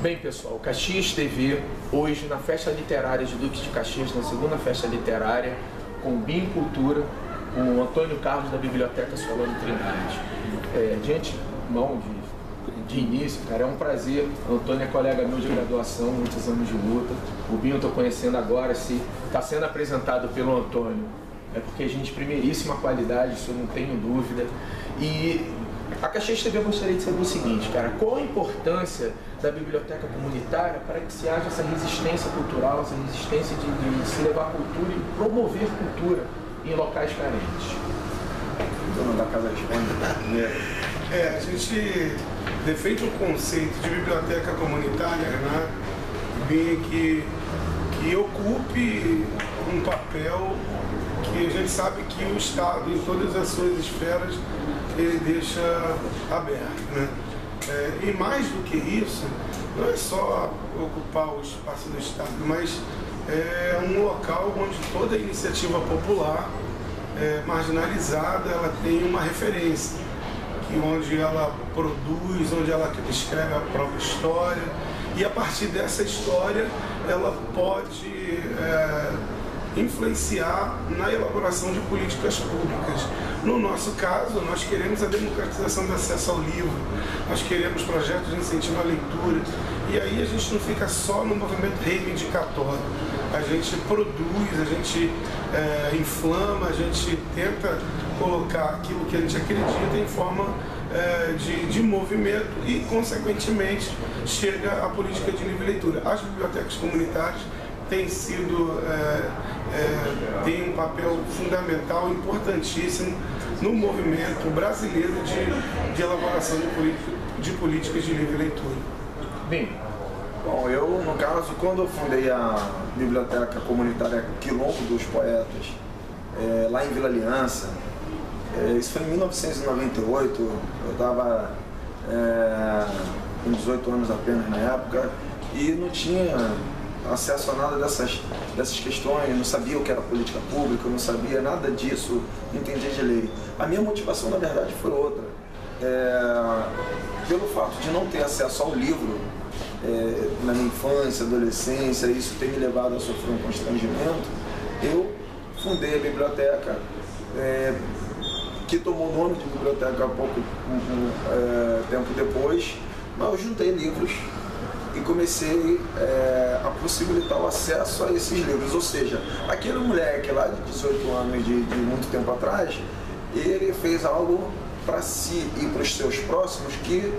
Bem, pessoal, Caxias TV, hoje na Festa Literária de Duque de Caxias, na segunda festa literária, com Binho Cultura, com o Antônio Carlos da Biblioteca Solano Trindade. De antemão, de início, cara, é um prazer. O Antônio é colega meu de graduação, muitos anos de luta. O Binho eu estou conhecendo agora, se está sendo apresentado pelo Antônio, é porque a gente primeiríssima qualidade, isso eu não tenho dúvida. E a Caxias TV eu gostaria de saber o seguinte, cara, qual a importância da biblioteca comunitária para que se haja essa resistência cultural, essa resistência de se levar cultura e promover cultura em locais carentes? O dono da casa responde. A gente defende o conceito de biblioteca comunitária, né? Bem que ocupe um papel que a gente sabe que o Estado, em todas as suas esferas, ele deixa aberto, né? E mais do que isso, não é só ocupar o espaço do Estado, mas é um local onde toda iniciativa popular marginalizada, ela tem uma referência, onde ela produz, onde ela escreve a própria história, e a partir dessa história ela pode influenciar na elaboração de políticas públicas. No nosso caso, nós queremos a democratização do acesso ao livro, nós queremos projetos de incentivo à leitura, e aí a gente não fica só no movimento reivindicatório, a gente produz, a gente inflama, a gente tenta colocar aquilo que a gente acredita em forma de movimento e, consequentemente, chega a política de livre leitura. As bibliotecas comunitárias têm um papel fundamental, importantíssimo no movimento brasileiro de elaboração de políticas de livre leitura. Bem, bom, eu, no caso, quando eu fundei a Biblioteca Comunitária Quilombo dos Poetas, lá em Vila Aliança, isso foi em 1998, eu estava com 18 anos apenas na época e não tinha acesso a nada dessas questões, não sabia o que era política pública, não sabia nada disso, não entendia de lei. A minha motivação, na verdade, foi outra. Pelo fato de não ter acesso ao livro na minha infância, adolescência, isso ter me levado a sofrer um constrangimento, eu fundei a biblioteca, que tomou o nome de biblioteca há pouco tempo depois, mas eu juntei livros e comecei a possibilitar o acesso a esses livros. Ou seja, aquele moleque lá de 18 anos, de muito tempo atrás, ele fez algo para si e para os seus próximos que,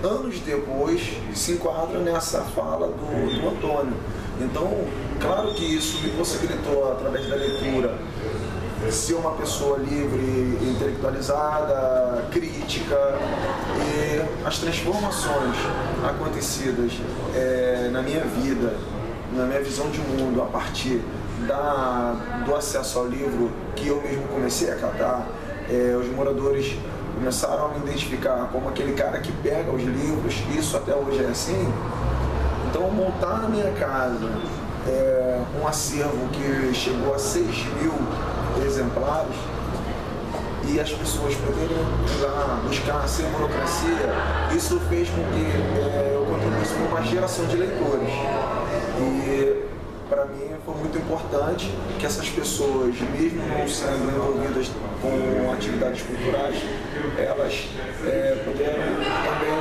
anos depois, se enquadra nessa fala do Antônio. Então, claro que isso me possibilitou, através da leitura, ser uma pessoa livre, intelectualizada, crítica, e as transformações acontecidas na minha vida, na minha visão de mundo, a partir do acesso ao livro que eu mesmo comecei a catar, os moradores começaram a me identificar como aquele cara que pega os livros, isso até hoje é assim. Então, montar na minha casa um acervo que chegou a 6.000 exemplares e as pessoas poderem buscar sem burocracia, isso fez com que eu contribuísse para uma geração de leitores. E para mim foi muito importante que essas pessoas, mesmo não sendo envolvidas com atividades culturais, elas puderam também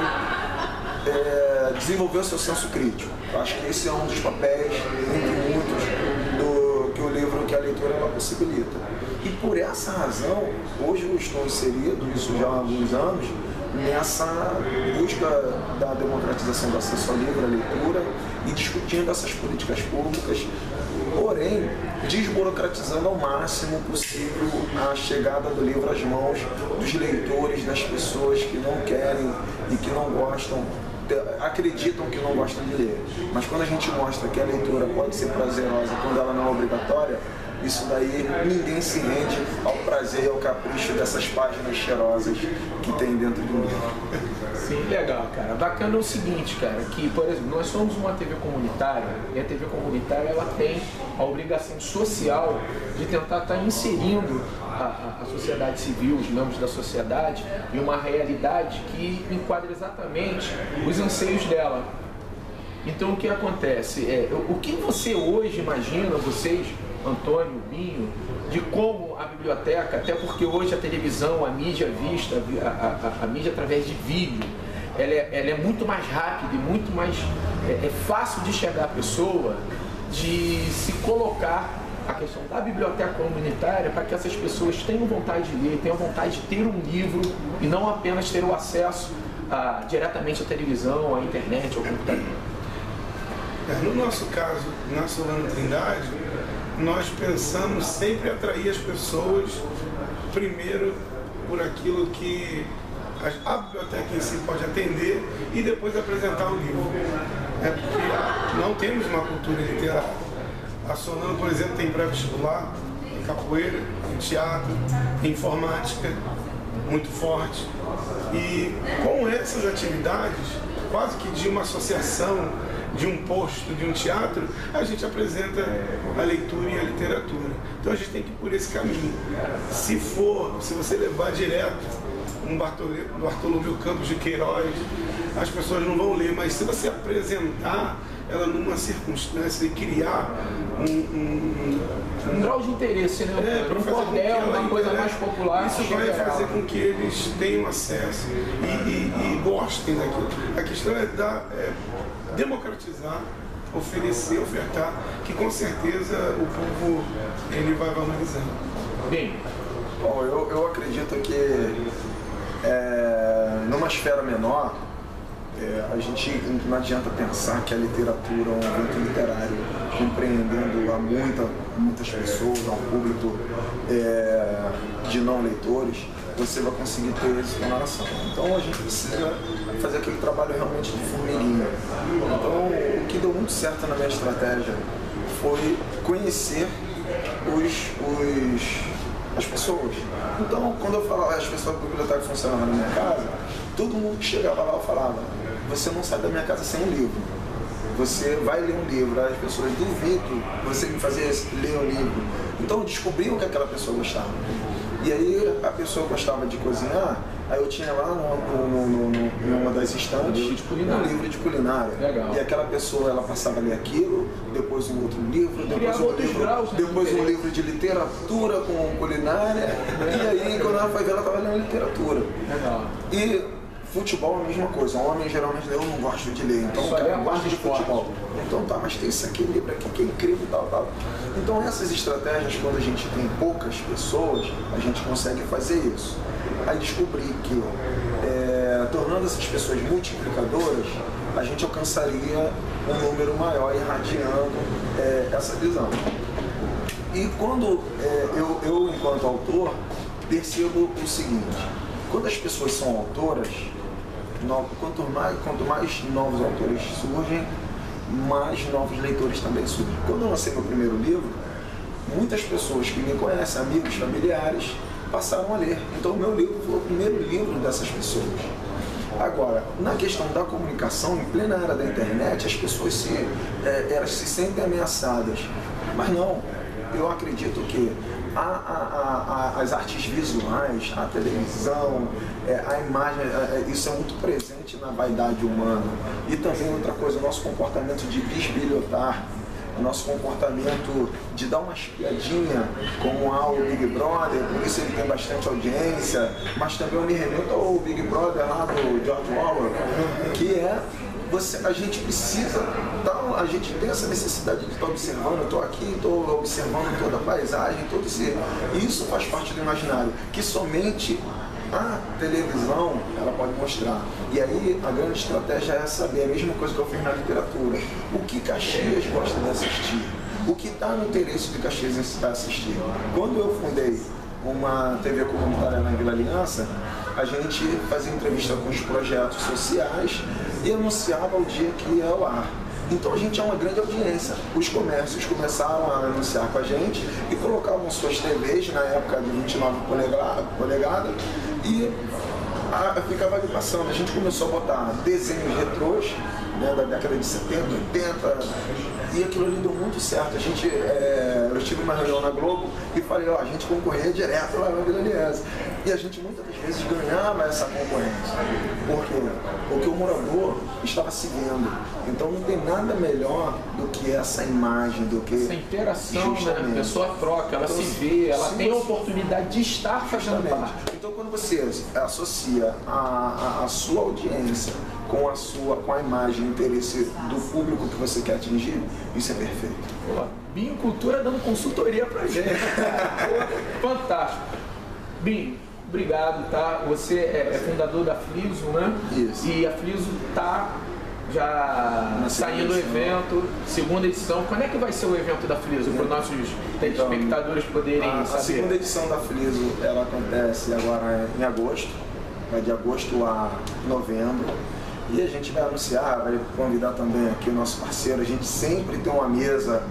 desenvolver o seu senso crítico. Eu acho que esse é um dos papéis, entre muitos, que a leitura ela possibilita. E por essa razão, hoje eu estou inserido, isso já há alguns anos, nessa busca da democratização do acesso ao livro, à leitura, e discutindo essas políticas públicas, porém desburocratizando ao máximo possível a chegada do livro às mãos dos leitores, das pessoas que não querem e que não gostam, acreditam que não gostam de ler. Mas quando a gente mostra que a leitura pode ser prazerosa quando ela não é obrigatória, isso daí ninguém se rende ao prazer e ao capricho dessas páginas cheirosas que tem dentro do livro. Sim, legal, cara. Bacana é o seguinte, cara, que, por exemplo, nós somos uma TV comunitária e a TV comunitária ela tem a obrigação social de tentar estar inserindo a sociedade civil, os membros da sociedade, em uma realidade que enquadra exatamente os anseios dela. Então o que acontece? O que você hoje imagina, vocês, Antônio, Binho, de como a biblioteca, até porque hoje a televisão, a mídia vista, a mídia através de vídeo, ela é muito mais rápida e muito mais fácil de chegar à pessoa, de se colocar a questão da biblioteca comunitária para que essas pessoas tenham vontade de ler, tenham vontade de ter um livro e não apenas ter o acesso diretamente à televisão, à internet, ao computador. No nosso caso, na Solano Trindade, nós pensamos sempre atrair as pessoas primeiro por aquilo que a biblioteca em si pode atender e depois apresentar o livro. Porque não temos uma cultura literária. A Solano, por exemplo, tem pré-vestibular em capoeira, em teatro, em informática, muito forte. E com essas atividades, quase que de uma associação, de um posto, de um teatro, a gente apresenta a leitura e a literatura. Então a gente tem que ir por esse caminho. Se você levar direto um Bartolomeu Campos de Queiroz, as pessoas não vão ler, mas se você apresentar ela numa circunstância e criar um grau de interesse, né? Para um cordel, uma coisa mais popular. Isso vai fazer com que eles tenham acesso e gostem daquilo. A questão é democratizar, oferecer, ofertar, que com certeza o povo ele vai valorizar. Bem, bom, eu acredito que numa esfera menor, a gente não adianta pensar que a literatura é um evento literário compreendendo a muitas pessoas, a um público de não leitores, você vai conseguir ter êxito na nação. Então a gente precisa fazer aquele trabalho realmente de formiguinha. Então o que deu muito certo na minha estratégia foi conhecer as pessoas. Então quando eu falava, as pessoas da biblioteca funcionavam na minha casa, todo mundo que chegava lá eu falava: você não sai da minha casa sem um livro. Você vai ler um livro. As pessoas duvidam você me fazer ler um livro. Então eu descobri o que aquela pessoa gostava. E aí a pessoa gostava de cozinhar, aí eu tinha lá numa das estantes um livro de culinária. Legal. E aquela pessoa ela passava a ler aquilo, depois um outro livro, depois um livro de literatura com culinária. E aí quando ela foi ver, ela estava lendo literatura. Legal. E futebol é a mesma coisa. Um homem geralmente eu não gosto de ler, então o cara gosta de futebol. Então tá, mas tem esse aqui, livro aqui que é incrível, tal. Então essas estratégias, quando a gente tem poucas pessoas, a gente consegue fazer isso. Aí descobri que tornando essas pessoas multiplicadoras, a gente alcançaria um número maior irradiando essa visão. E quando eu enquanto autor, percebo o seguinte: quando as pessoas são autoras, quanto mais novos autores surgem, mais novos leitores também surgem. Quando eu lancei meu primeiro livro, muitas pessoas que me conhecem, amigos, familiares, passaram a ler. Então o meu livro foi o primeiro livro dessas pessoas. Agora, na questão da comunicação, em plena era da internet, as pessoas elas se sentem ameaçadas. Mas não, eu acredito que as artes visuais, a televisão, a imagem, isso é muito presente na vaidade humana. E também outra coisa, o nosso comportamento de bisbilhotar, o nosso comportamento de dar uma espiadinha, como há o Big Brother, por isso ele tem bastante audiência, mas também eu me remeto ao Big Brother lá do George Orwell, que a gente precisa, a gente tem essa necessidade de estar observando, eu estou aqui, estou observando toda a paisagem, isso faz parte do imaginário, que somente a televisão ela pode mostrar. E aí a grande estratégia é saber a mesma coisa que eu fiz na literatura. O que Caxias gosta de assistir? O que está no interesse de Caxias em assistir? Quando eu fundei uma TV comunitária na Vila Aliança, a gente fazia entrevista com os projetos sociais e anunciava o dia que ia ao ar. Então a gente é uma grande audiência. Os comércios começaram a anunciar com a gente e colocavam suas TVs na época de 29 polegadas e ficava ali passando. A gente começou a botar desenhos retrôs, né, da década de 70, 80, e aquilo ali deu muito certo. Eu tive uma reunião na Globo e falei, a gente concorria direto lá na Vila Aliança. E a gente muitas das vezes ganhava essa concorrência. Por quê? Porque o morador estava se vendo. Então não tem nada melhor do que essa imagem, do que... Essa interação, né? A pessoa troca, ela então, se vê, ela tem a oportunidade de estar fazendo parte. Então quando você associa a sua audiência com a imagem e interesse do público que você quer atingir, isso é perfeito. Pô, Binho Cultura dando consultoria pra gente. Pô, fantástico. Binho, obrigado, tá? Você é fundador da Fliso, né? Isso. E a Fliso tá já saindo do evento, segunda edição. Quando é que vai ser o evento da Fliso, para os nossos telespectadores poderem saber? A segunda edição da Fliso, ela acontece agora em agosto, de agosto a novembro. E a gente vai anunciar, vai convidar também aqui o nosso parceiro. A gente sempre tem uma mesa,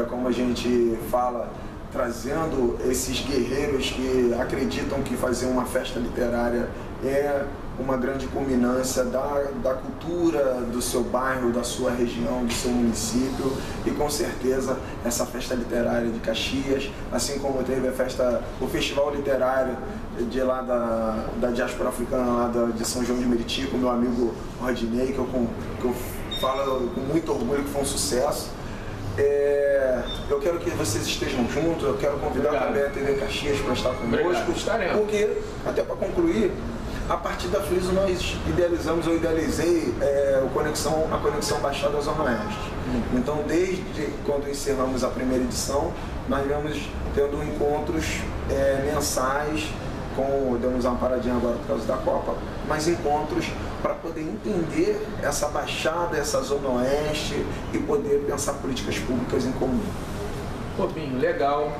como a gente fala, trazendo esses guerreiros que acreditam que fazer uma festa literária é uma grande culminância da cultura do seu bairro, da sua região, do seu município. E com certeza essa festa literária de Caxias, assim como teve o Festival Literário de lá da diáspora africana, lá de São João de Meriti, com meu amigo Rodinei, que eu falo com muito orgulho que foi um sucesso. Eu quero que vocês estejam juntos, eu quero convidar também a TV Caxias para estar conosco, porque, até para concluir, a partir da Fliso nós eu idealizei a Conexão Baixada Zona Oeste. Então, desde quando encerramos a primeira edição, nós vamos tendo encontros mensais, demos uma paradinha agora por causa da Copa, mas encontros para poder entender essa Baixada, essa Zona Oeste e poder pensar políticas públicas em comum. Pô, Binho, legal.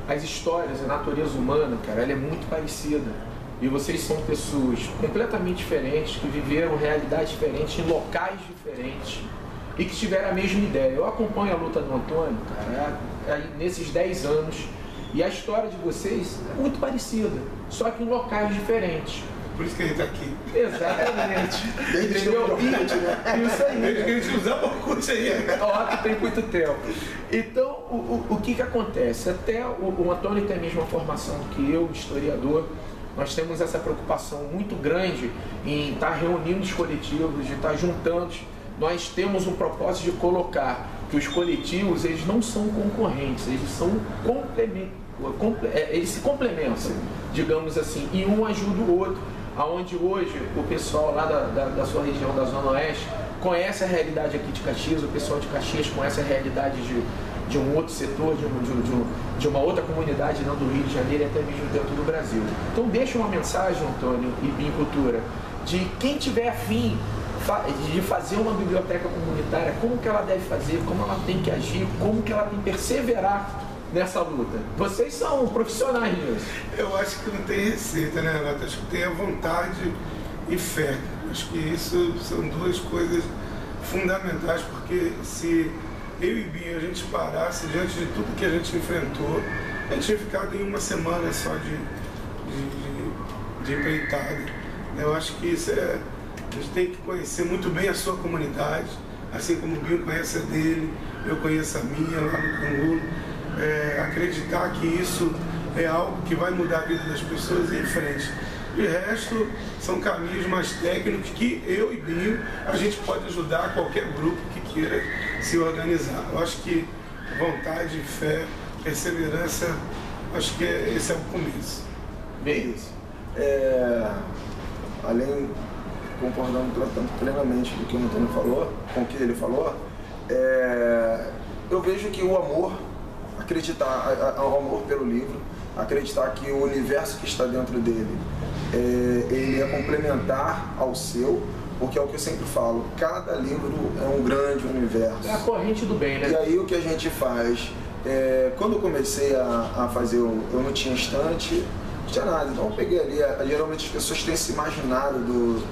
As histórias, a natureza humana, cara, ela é muito parecida. E vocês são pessoas completamente diferentes, que viveram realidades diferentes, em locais diferentes e que tiveram a mesma ideia. Eu acompanho a luta do Antônio, cara, nesses 10 anos. E a história de vocês é muito parecida, só que em locais diferentes. Por isso que a gente está aqui. Exatamente. Entendeu? Isso aí. Desde que a gente usava o curso aí. Ó, tem muito tempo. Então, o que acontece? Até o Antônio tem a mesma formação que eu, historiador. Nós temos essa preocupação muito grande em estar reunindo os coletivos, de estar juntando. Nós temos um propósito de colocar que os coletivos, eles não são concorrentes, eles são eles se complementam, digamos assim, e um ajuda o outro, aonde hoje o pessoal lá da sua região, da Zona Oeste, conhece a realidade aqui de Caxias, o pessoal de Caxias conhece a realidade de um outro setor, de uma outra comunidade dentro do Rio de Janeiro e até mesmo dentro do Brasil. Então deixa uma mensagem, Antônio e Binho Cultura, de quem tiver afim de fazer uma biblioteca comunitária, como que ela deve fazer, como ela tem que agir, como que ela tem que perseverar nessa luta. Vocês são profissionais nisso. Eu acho que não tem receita, né, Renato? Acho que tem a vontade e fé. Acho que isso são duas coisas fundamentais, porque se eu e Binho a gente parasse diante de tudo que a gente enfrentou, a gente tinha ficado em uma semana só de empreitada. Eu acho que isso a gente tem que conhecer muito bem a sua comunidade, assim como o Binho conhece a dele, eu conheço a minha lá no Canguru. Acreditar que isso é algo que vai mudar a vida das pessoas e ir em frente. De resto, são caminhos mais técnicos que eu e Binho, a gente pode ajudar qualquer grupo que queira se organizar. Eu acho que vontade, fé, perseverança, acho que esse é o começo. Bem isso. Além, concordando plenamente do que o Antônio falou, com o que ele falou, eu vejo que o amor, acreditar o amor pelo livro, acreditar que o universo que está dentro dele ele é complementar ao seu, porque é o que eu sempre falo, cada livro é um grande universo. É a corrente do bem, né? E aí o que a gente faz, quando eu comecei a fazer, eu não tinha estante, não tinha nada, então eu peguei ali, geralmente as pessoas têm se imaginado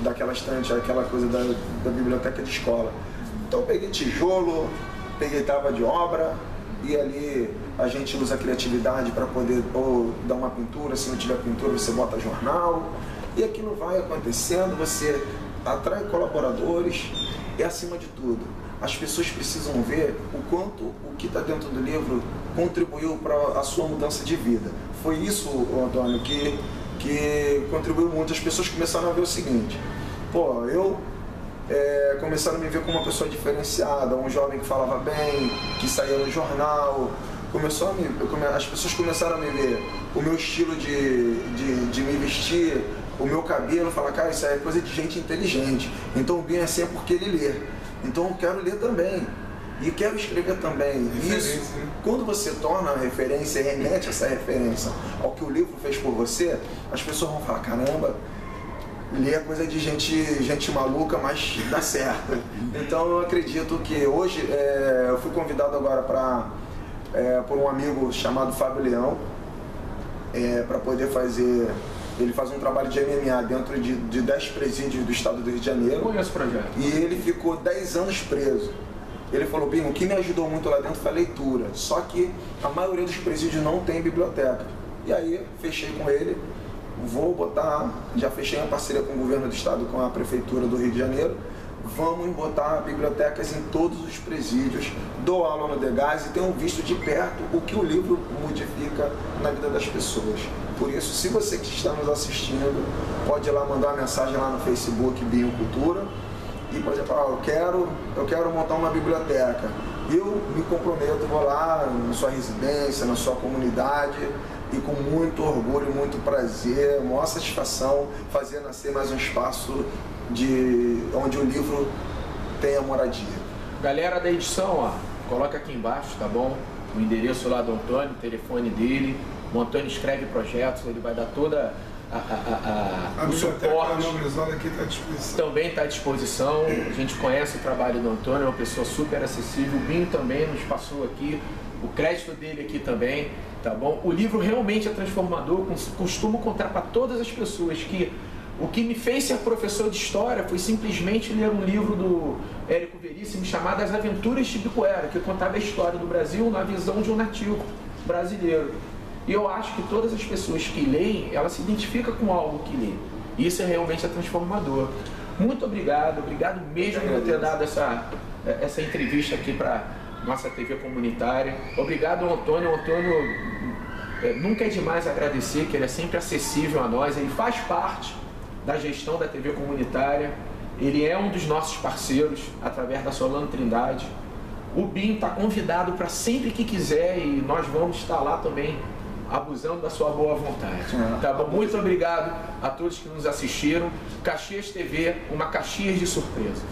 daquela estante, aquela coisa da biblioteca de escola. Então eu peguei tijolo, peguei tábua de obra, e ali a gente usa a criatividade para poder ou dar uma pintura, se não tiver pintura você bota jornal, e aquilo vai acontecendo, você atrai colaboradores e, acima de tudo, as pessoas precisam ver o quanto o que está dentro do livro contribuiu para a sua mudança de vida. Foi isso, Antônio, que contribuiu muito. As pessoas começaram a ver o seguinte: pô, começaram a me ver como uma pessoa diferenciada, um jovem que falava bem, que saía no jornal. As pessoas começaram a me ver o meu estilo de me vestir, o meu cabelo, falar, cara, isso é coisa de gente inteligente. Então o Binho é assim é porque ele lê. Então eu quero ler também. E quero escrever também. Isso, quando você torna a referência e remete essa referência ao que o livro fez por você, as pessoas vão falar, caramba, ler é coisa de gente maluca, mas dá certo. Então eu acredito que hoje eu fui convidado agora por um amigo chamado Fábio Leão, para poder fazer. Ele faz um trabalho de MMA dentro de 10 presídios do estado do Rio de Janeiro. Conheço o projeto. E ele ficou 10 anos preso. Ele falou, Binho, o que me ajudou muito lá dentro foi a leitura. Só que a maioria dos presídios não tem biblioteca. E aí fechei com ele, já fechei uma parceria com o governo do estado, com a prefeitura do Rio de Janeiro. Vamos botar bibliotecas em todos os presídios, dou aula no Degás e tenho visto de perto o que o livro modifica na vida das pessoas. Por isso, se você que está nos assistindo, pode ir lá mandar uma mensagem lá no Facebook Binho Cultura e pode falar, eu quero montar uma biblioteca. Eu me comprometo, vou lá na sua residência, na sua comunidade e com muito orgulho, muito prazer, maior satisfação fazer nascer mais um espaço onde o livro tenha moradia. Galera da edição, ó, coloca aqui embaixo, tá bom? O endereço lá do Antônio, o telefone dele. O Antônio escreve projetos, ele vai dar toda o suporte. Aqui tá à disposição. Também está à disposição. A gente conhece o trabalho do Antônio, é uma pessoa super acessível. O Binho também nos passou aqui, o crédito dele aqui também, tá bom? O livro realmente é transformador. Costumo contar para todas as pessoas que o que me fez ser professor de história foi simplesmente ler um livro do Érico Veríssimo chamado As Aventuras de Ibirapuera, que contava a história do Brasil na visão de um nativo brasileiro. E eu acho que todas as pessoas que leem, elas se identificam com algo que lê. Isso é realmente transformador. Muito obrigado mesmo por ter dado essa entrevista aqui para nossa TV comunitária. Obrigado ao Antônio. O Antônio, nunca é demais agradecer, que ele é sempre acessível a nós, ele faz parte da gestão da TV comunitária, ele é um dos nossos parceiros através da Solano Trindade. O Binho está convidado para sempre que quiser e nós vamos estar lá também, abusando da sua boa vontade. Tá bom? Muito obrigado a todos que nos assistiram. Caxias TV, uma Caxias de surpresas.